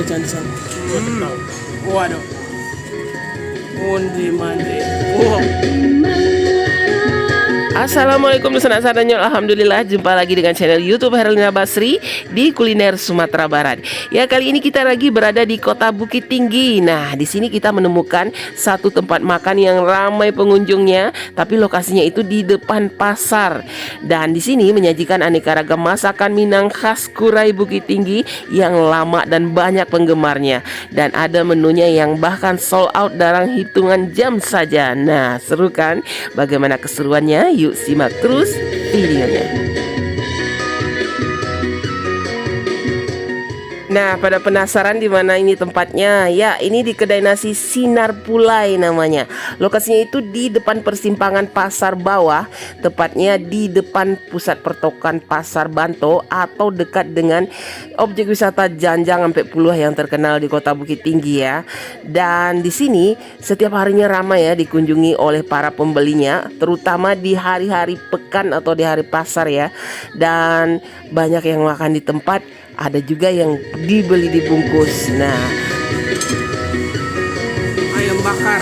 cancang. Waduh. Undi mandi. Wow. Assalamualaikum sanak sadanya. Alhamdulillah jumpa lagi dengan channel YouTube Herlina Basri di kuliner Sumatera Barat. Ya, kali ini kita lagi berada di Kota Bukit Tinggi. Nah, di sini kita menemukan satu tempat makan yang ramai pengunjungnya, tapi lokasinya itu di depan pasar. Dan di sini menyajikan aneka ragam masakan Minang khas Kurai Bukit Tinggi yang lama dan banyak penggemarnya. Dan ada menunya yang bahkan sold out dalam hitungan jam saja. Nah, seru kan? Bagaimana keseruannya? Yuk simak terus videonya. Nah, pada penasaran di mana ini tempatnya? Ya, ini di kedai nasi Sinar Pulai namanya. Lokasinya itu di depan persimpangan Pasar Bawah, tepatnya di depan pusat pertokoan Pasar Banto atau dekat dengan objek wisata Janjang sampai Puluh yang terkenal di Kota Bukit Tinggi ya. Dan di sini setiap harinya ramai ya dikunjungi oleh para pembelinya, terutama di hari-hari pekan atau di hari pasar ya. Dan banyak yang makan di tempat, ada juga yang dibeli dibungkus. Nah, ayam bakar.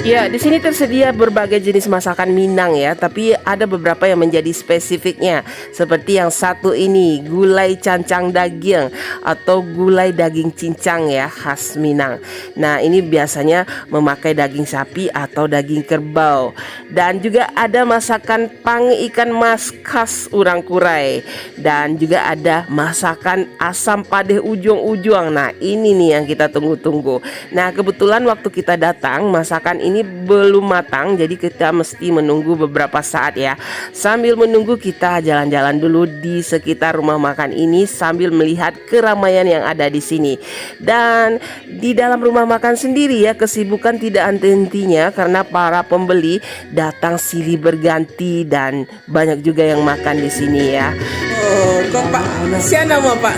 Ya, di sini tersedia berbagai jenis masakan Minang ya, tapi ada beberapa yang menjadi spesifiknya. Seperti yang satu ini, gulai cancang daging atau gulai daging cincang ya, khas Minang. Nah, ini biasanya memakai daging sapi atau daging kerbau. Dan juga ada masakan pangi ikan mas khas Urang Kurai. Dan juga ada masakan asam padeh ujung-ujung. Nah, ini nih yang kita tunggu-tunggu. Nah, kebetulan waktu kita datang, masakan ini belum matang, jadi kita mesti menunggu beberapa saat ya. Sambil menunggu kita jalan-jalan dulu di sekitar rumah makan ini sambil melihat keramaian yang ada di sini. Dan di dalam rumah makan sendiri ya, kesibukan tidak henti-hentinya karena para pembeli datang silih berganti dan banyak juga yang makan di sini ya. Oh, kok Pak? Siapa nama Pak?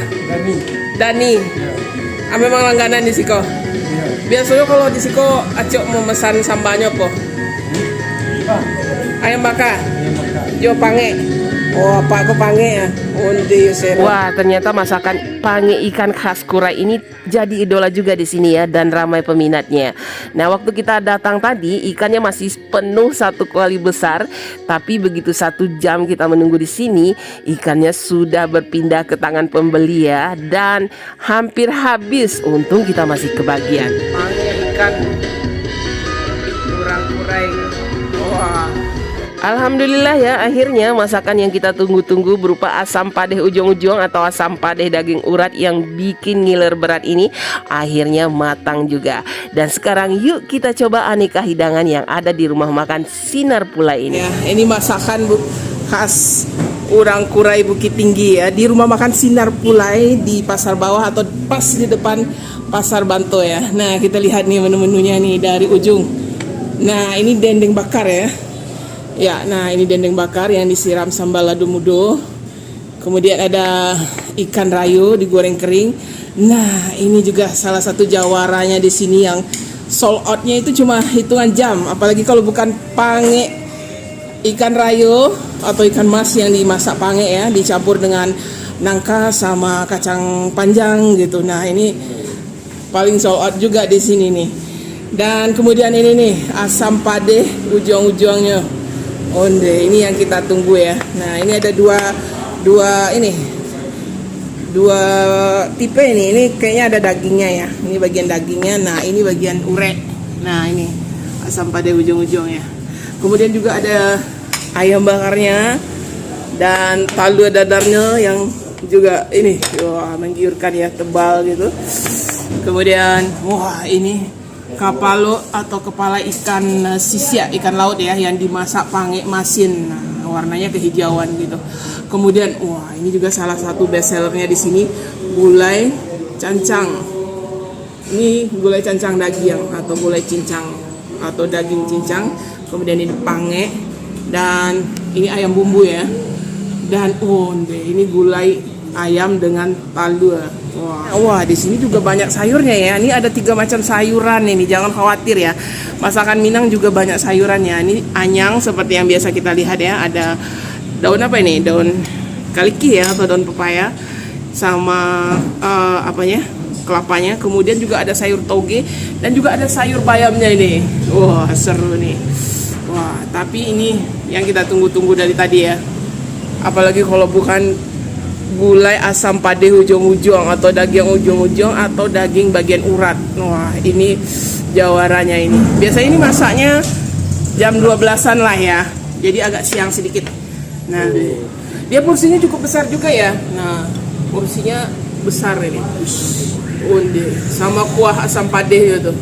Dani. Ah, memang langganan di Siko. Biasanya kalau di Siko acok memesan sambanya po. Ayam bakar. Jo pange. Oh, Pak kok pange ya? Undi seru. Wah, ternyata masakan pange ikan khas Kurai ini jadi idola juga di sini ya, dan ramai peminatnya. Nah, waktu kita datang tadi ikannya masih penuh satu kuali besar, tapi begitu 1 jam kita menunggu di sini, ikannya sudah berpindah ke tangan pembeli ya, dan hampir habis. Untung kita masih kebagian. Pange ikan Urang Kurai. Wah. Alhamdulillah ya, akhirnya masakan yang kita tunggu-tunggu berupa asam padeh ujung-ujung atau asam padeh daging urat yang bikin ngiler berat ini akhirnya matang juga. Dan sekarang yuk kita coba aneka hidangan yang ada di rumah makan Sinar Pulai ini. Ya, ini masakan khas Urang Kurai Bukit Tinggi ya, di rumah makan Sinar Pulai di Pasar Bawah atau pas di depan Pasar Banto ya. Nah, kita lihat nih menu-menunya nih dari ujung. Nah, ini dendeng bakar ya. Ya, nah ini dendeng bakar yang disiram sambal lado mudo. Kemudian ada ikan rayu digoreng kering. Nah, ini juga salah satu jawaranya di sini yang sold outnya itu cuma hitungan jam. Apalagi kalau bukan pange ikan rayu atau ikan mas yang dimasak pange ya, dicampur dengan nangka sama kacang panjang gitu. Nah, ini paling sold out juga di sini nih. Dan kemudian ini nih asam padeh ujung-ujungnya. Onde, ini yang kita tunggu ya. Nah, ini ada dua tipe ini. Ini kayaknya ada dagingnya ya. Ini bagian dagingnya. Nah, ini bagian urek. Nah, ini asam padeh ujung-ujung ya. Kemudian juga ada ayam bakarnya dan talua dadarnya yang juga ini wah menggiurkan ya, tebal gitu. Kemudian wah ini kapalo atau kepala ikan sisia, ikan laut ya, yang dimasak pange masin. Nah, warnanya kehijauan gitu. Kemudian wah ini juga salah satu best sellernya di sini, gulai cancang. Ini gulai cancang daging atau gulai cincang atau daging cincang. Kemudian ini pange dan ini ayam bumbu ya. Dan ini gulai ayam dengan talua. Wah, di sini juga banyak sayurnya ya. Ini ada 3 macam sayuran ini, jangan khawatir ya. Masakan Minang juga banyak sayurannya. Ini anyang seperti yang biasa kita lihat ya. Ada daun apa ini? Daun kaliki ya atau daun pepaya. Sama kelapanya. Kemudian juga ada sayur toge dan juga ada sayur bayamnya ini. Wah, seru nih. Wah, tapi ini yang kita tunggu-tunggu dari tadi ya. Apalagi kalau bukan gulai asam pade ujung-ujung atau daging ujung-ujung atau daging bagian urat. Wah, ini jawarannya ini. Biasanya ini masaknya jam 12-an lah ya. Jadi agak siang sedikit. Nah, dia porsinya cukup besar juga ya. Nah, porsinya besar ini. Undi sama kuah asam pade itu.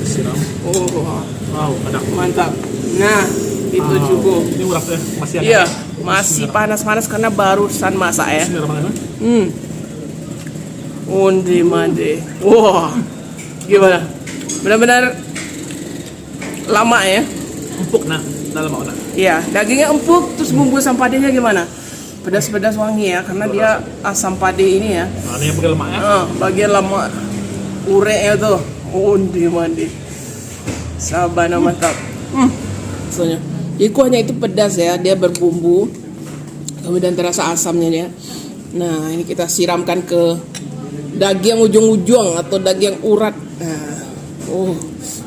Siram. Oh, Wow, ada. mantap. Nah, itu cukup. Ini uratnya masih ada. Iya, masih panas-panas karena barusan masak ya. Undi mande. Wah, gimana? Benar-benar lama ya. Empuk nah, dalam mana? Iya, dagingnya empuk, terus bumbu asam padenya gimana? Pedas-pedas wangi ya, karena dia asam pade ini ya. Nah, ini yang bagian lemaknya. Bagian lemak ureknya tuh. Undi mandi. Sabana mantap. Soalnya, jadi kuahnya itu pedas ya, dia berbumbu. Kemudian terasa asamnya dia. Nah, ini kita siramkan ke daging ujung-ujung atau daging urat. Nah,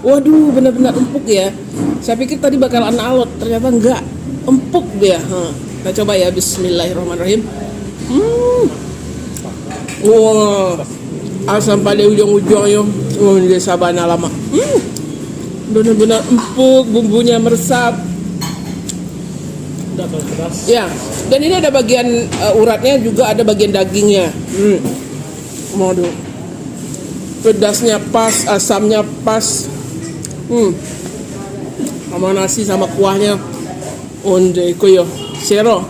waduh, benar-benar empuk ya. Saya pikir tadi bakalan alot, ternyata enggak, empuk dia. Kita coba ya, Bismillahirrahmanirrahim. Wah, asam pada ujung-ujungnya. Ini sabana lama. Benar-benar empuk, bumbunya meresap. Pedas. Ya, dan ini ada bagian uratnya, juga ada bagian dagingnya. Waduh, pedasnya pas, asamnya pas. Sama nasi sama kuahnya. Onde koyo sero.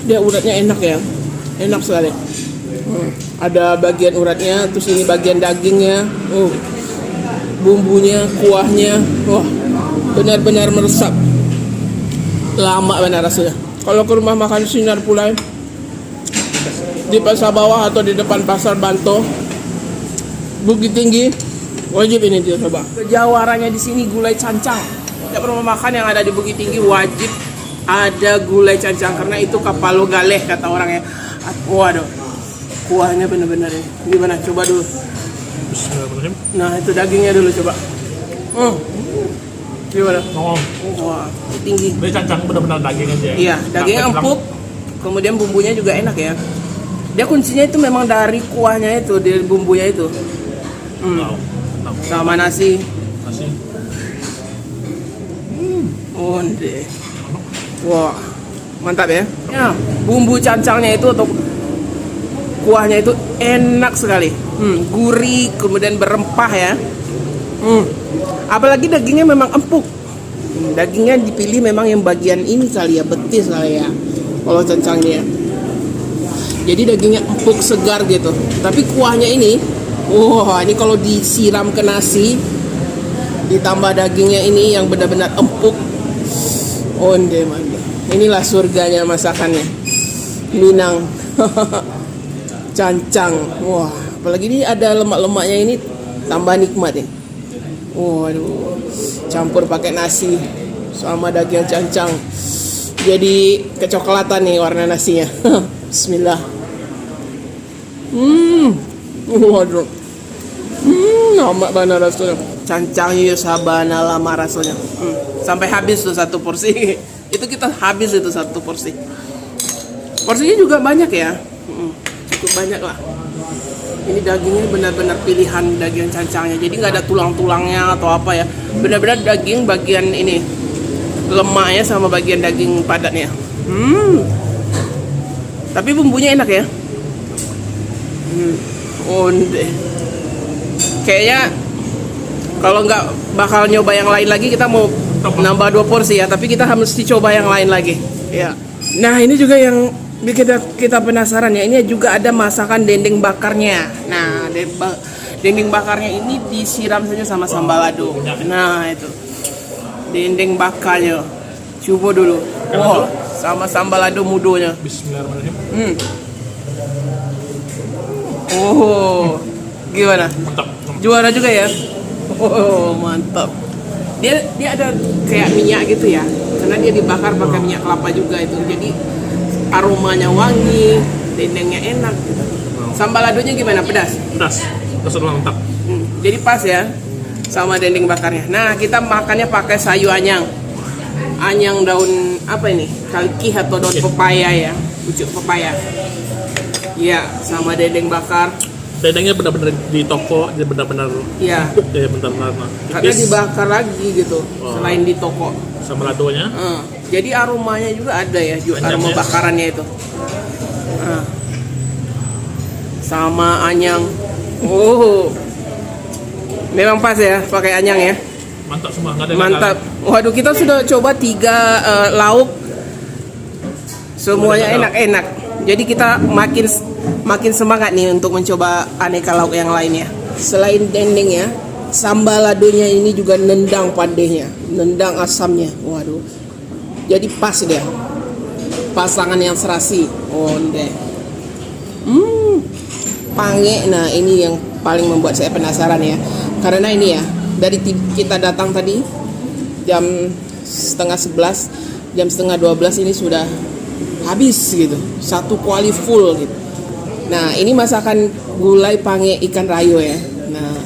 Dia uratnya enak ya. Enak sekali. Ada bagian uratnya, terus ini bagian dagingnya. Bumbunya, kuahnya. Wah, benar-benar meresap. Lama benar rasanya. Kalau ke rumah makan Sinar Pulai di Pasar Bawah atau di depan Pasar Banto, Bukit Tinggi, wajib ini dia coba. Kejawarannya di sini gulai cancang. Tidak pernah makan yang ada di Bukit Tinggi, wajib ada gulai cancang karena itu kapalo galeh kata orangnya. Waduh, kuahnya benar-benar ini. Gimana? Coba dulu. Bismillahirrahmanirrahim. Nah, itu dagingnya dulu coba. Gimana? Wah, tinggi. Ini cancang benar-benar daging aja. Iya, dagingnya empuk. Kemudian bumbunya juga enak ya. Dia kuncinya itu memang dari kuahnya itu, dari bumbunya itu. Sama nasi. Onde. Wah, mantap ya. Ya, bumbu cancangnya itu atau kuahnya itu enak sekali. Gurih, kemudian berempah ya. Apalagi dagingnya memang empuk. Dagingnya dipilih memang yang bagian ini kali ya, betis kali ya. Kalau cancangnya. Jadi dagingnya empuk, segar gitu. Tapi kuahnya ini, wah, ini kalau disiram ke nasi, ditambah dagingnya ini yang benar-benar empuk. Onde mande. Inilah surganya masakannya. Minang. Cancang. Wah, apalagi ini ada lemak-lemaknya ini, tambah nikmat nih. Waduh, campur pakai nasi sama daging cancang. Jadi kecoklatan nih warna nasinya. Bismillah. Waduh. Lama banget rasanya. Cancangnya sabana lama rasanya. Sampai habis tuh satu porsi. Itu kita habis itu satu porsi. Porsinya juga banyak ya. Cukup banyak lah. Ini dagingnya benar-benar pilihan daging cancangnya. Jadi nggak ada tulang-tulangnya atau apa ya. Benar-benar daging bagian ini lemaknya sama bagian daging padatnya. Tapi bumbunya enak ya. Onde. Kayaknya kalau nggak bakal nyoba yang lain lagi, kita mau nambah 2 porsi ya. Tapi kita harus coba yang lain lagi. Ya. Nah, ini juga yang bikin kita penasaran ya. Ini juga ada masakan dendeng bakarnya. Nah, dendeng bakarnya ini disiram saja sama sambal lado. Nah, itu dendeng bakarnya. Coba dulu. Wow, sama sambal lado mudonya. Bismillahirrahmanirrahim. Oh, gimana? Mantap. Juara juga ya. Oh, mantap. Dia ada kayak minyak gitu ya. Karena dia dibakar pakai minyak kelapa juga itu. Jadi aromanya wangi, dendengnya enak gitu. Sambal ladonya gimana? Pedas? Pedas. Pedas udah mantap. Jadi pas ya sama dendeng bakarnya. Nah, kita makannya pakai sayur anyang. Anyang daun apa ini? Kalkih atau daun pepaya ya. Pucuk pepaya. Iya, sama dendeng bakar. Dendengnya benar-benar di toko, jadi benar-benar Iya. empuk ya, benar-benar Karena dibakar lagi gitu, selain di toko. sama ladonya. Jadi aromanya juga ada ya, aroma Anyangnya. bakarannya itu. Sama anyang. Oh, memang pas ya pakai anyang ya. Mantap semua, nggak ada yang Mantap. Waduh, kita sudah coba 3 lauk. Semuanya enak-enak. Jadi kita makin semangat nih untuk mencoba aneka lauk yang lainnya. Selain dendeng ya, sambal ladonya ini juga nendang padehnya, nendang asamnya. Waduh. Jadi pas dia. Pasangan yang serasi. Onde. Pange. Nah, ini yang paling membuat saya penasaran ya. Karena ini ya, dari kita datang tadi jam setengah 11, jam setengah 12 ini sudah habis gitu, satu kuali full gitu. Nah, ini masakan gulai pange ikan rayo ya. Nah,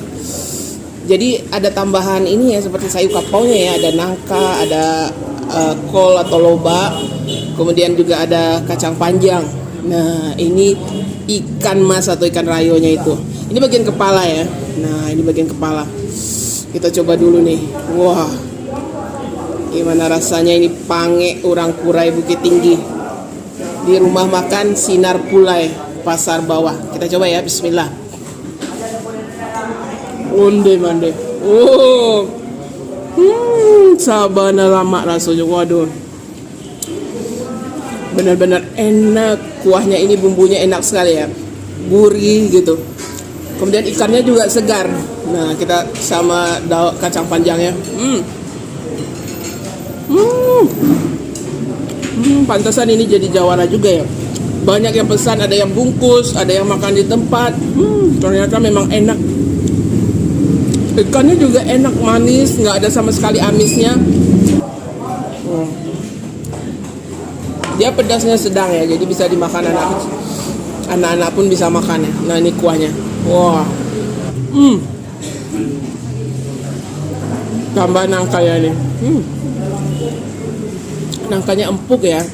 jadi ada tambahan ini ya, seperti sayur kapaunya ya, ada nangka, ada kol atau loba, kemudian juga ada kacang panjang. Nah, ini ikan mas atau ikan rayonya itu. Ini bagian kepala ya. Nah, ini bagian kepala. Kita coba dulu nih. Wah, gimana rasanya ini pange urang kurai Bukit Tinggi di rumah makan Sinar Pulai Pasar Bawah. Kita coba ya, bismillah. Onde mande. Oh. Sabana lama rasanya. Waduh. Benar-benar enak. Kuahnya ini bumbunya enak sekali ya. Gurih gitu. Kemudian ikannya juga segar. Nah, kita sama kacang panjangnya. Pantesan ini jadi jawara juga ya. Banyak yang pesan, ada yang bungkus, ada yang makan di tempat. Ternyata memang enak. Ikannya juga enak, manis, nggak ada sama sekali amisnya. Dia pedasnya sedang ya, jadi bisa dimakan anak-anak pun bisa makan ya. Nah, ini kuahnya. Wah. Tambah nangka ya nih. Nangkanya empuk ya.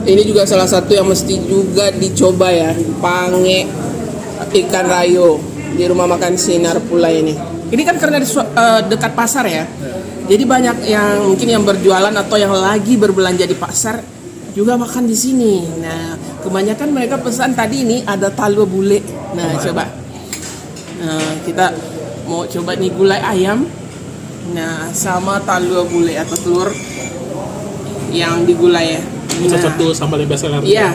Ini juga salah satu yang mesti juga dicoba ya, pange ikan rayo di rumah makan Sinar Pulai ini. Ini kan karena dekat pasar ya. Jadi banyak yang mungkin yang berjualan atau yang lagi berbelanja di pasar juga makan di sini. Nah, kebanyakan mereka pesan tadi ini ada talua bule. Nah, coba. Nah, kita mau coba nih gulai ayam. Nah, sama talua bule atau telur yang digulai ya. Ini salah satu sambal yang biasa kan? Iya,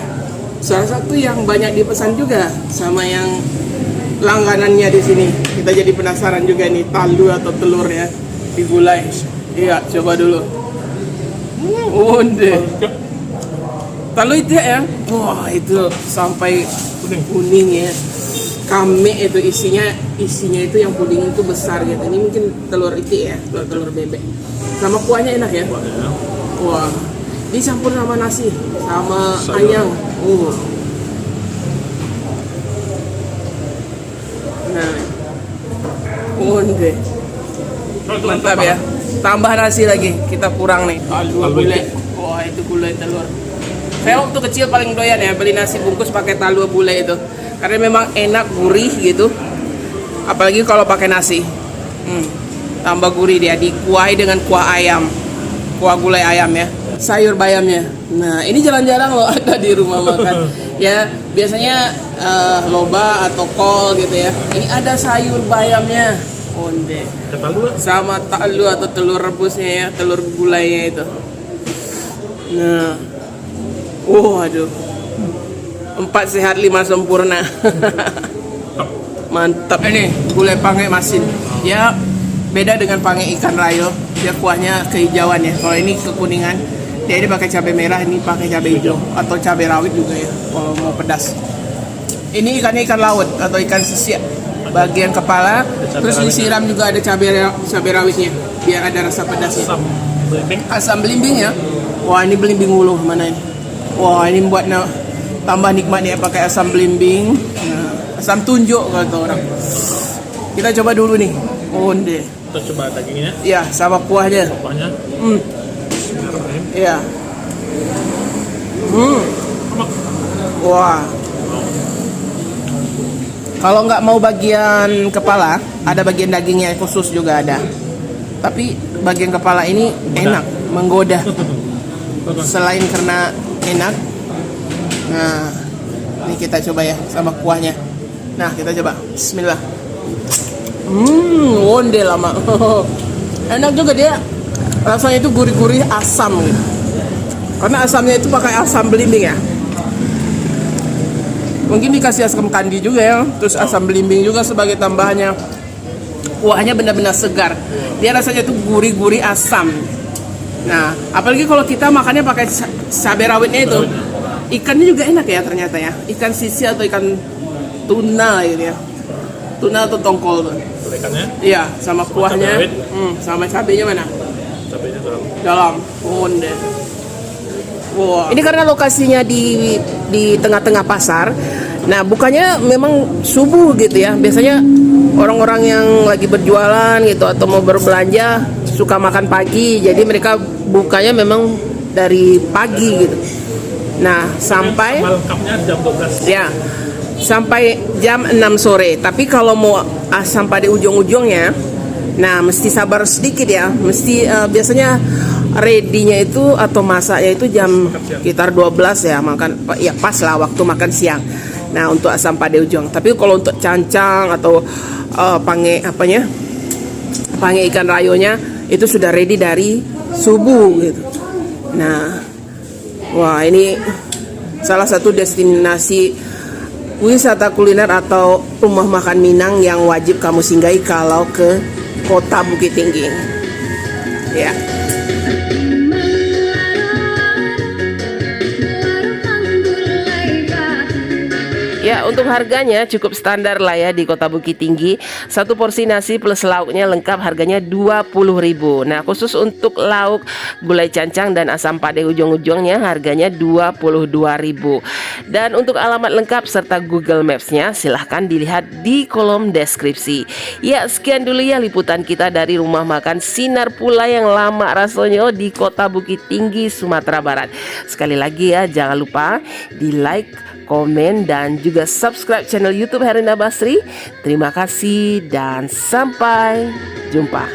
salah satu yang banyak dipesan juga sama yang langganannya di sini. Kita jadi penasaran juga nih, talu atau telur ya digulai. Iya, coba dulu. Onde. Talu itu ya? Wah, itu sampai kuning ya. Kame itu isinya itu yang kuning itu besar gitu. Ini mungkin telur itik ya, telur bebek. Sama kuahnya enak ya. Wah, dicampur sama nasi, sama ayam. Nah, onde. Mantap ya. Tambah nasi lagi, kita kurang nih. Talua bule. Wah, itu gulai telur. Saya waktu kecil paling doyan ya beli nasi bungkus pakai talua bule itu. Karena memang enak, gurih gitu. Apalagi kalau pakai nasi. Tambah gurih dia, dikuahi dengan kuah ayam. Kuah gulai ayam ya, sayur bayamnya. Nah, ini jarang-jarang loh ada di rumah makan. Ya, biasanya loba atau kol gitu ya. Ini ada sayur bayamnya. Onde. Sama talu atau telur rebusnya ya, telur gulainya itu. Nah. Aduh. 4 sehat 5 sempurna. Mantap ini gulai pange masin. Ya, beda dengan pange ikan rayo. Dia kuahnya kehijauan ya. Kalau ini kekuningan. Dia ini pakai cabai merah, ini pakai cabai hijau atau cabai rawit juga ya kalau mau pedas. Ini ikannya ikan laut atau ikan sisiak. Bagian kepala, terus disiram juga ada cabai rawitnya biar ada rasa pedasnya. Asam belimbing ya. Wah, ini belimbing ulu mana ini? Wah, ini buat tambah nikmat nih pakai asam belimbing. Nah. Asam tunjuk kata orang. Kita coba dulu nih. Onde. Kita coba dagingnya. Ya, sama kuahnya. Kuahnya. Bismillahirrahmanirrahim. Iya. Apa? Wah. Kalau nggak mau bagian kepala, ada bagian dagingnya khusus juga ada. Tapi bagian kepala ini enak, menggoda. Selain karena enak, nah ini kita coba ya sama kuahnya. Nah kita coba, Bismillah. Onde lama. Enak juga dia. Rasanya itu gurih-gurih asam gitu. Karena asamnya itu pakai asam belimbing ya. Mungkin dikasih asam kandi juga ya. Terus asam belimbing juga sebagai tambahannya. Kuahnya benar-benar segar. Dia rasanya itu gurih-gurih asam. Nah, apalagi kalau kita makannya pakai cabai rawitnya itu. Ikannya juga enak ya ternyata ya. Ikan sisi atau ikan tuna gitu ya. Tuna atau tongkol tuh. Ikannya. Iya, sama kuahnya. Cabai rawit. Sama cabenya mana? Cabainya dalam. Dalam. Onde. Wow. Ini karena lokasinya di tengah-tengah pasar. Nah, bukannya memang subuh gitu ya. Biasanya orang-orang yang lagi berjualan gitu atau mau berbelanja suka makan pagi. Jadi mereka bukanya memang dari pagi gitu. Nah, sampai lengkapnya jam 12. ya. Sampai jam 6 sore. Tapi kalau mau sampai di ujung-ujungnya, nah mesti sabar sedikit ya. Mesti biasanya ready-nya itu atau masaknya itu jam sekitar 12 ya, makan ya pas lah waktu makan siang. Nah, untuk asam pade ujung. Tapi kalau untuk cancang atau pange pange ikan rayonya itu sudah ready dari subuh gitu. Nah, wah ini salah satu destinasi wisata kuliner atau rumah makan Minang yang wajib kamu singgahi kalau ke Kota Bukit Tinggi. Ya. Ya, untuk harganya cukup standar lah ya di Kota Bukit Tinggi. Satu porsi nasi plus lauknya lengkap harganya 20.000. Nah, khusus untuk lauk gulai cancang dan asam pade ujung-ujungnya harganya 22.000. Dan untuk alamat lengkap serta Google Maps-nya silahkan dilihat di kolom deskripsi. Ya, sekian dulu ya liputan kita dari rumah makan Sinar Pula yang lama rasanya di Kota Bukit Tinggi, Sumatera Barat. Sekali lagi ya, jangan lupa di like, komen, dan juga subscribe channel YouTube Herina Basri. Terima kasih dan sampai jumpa.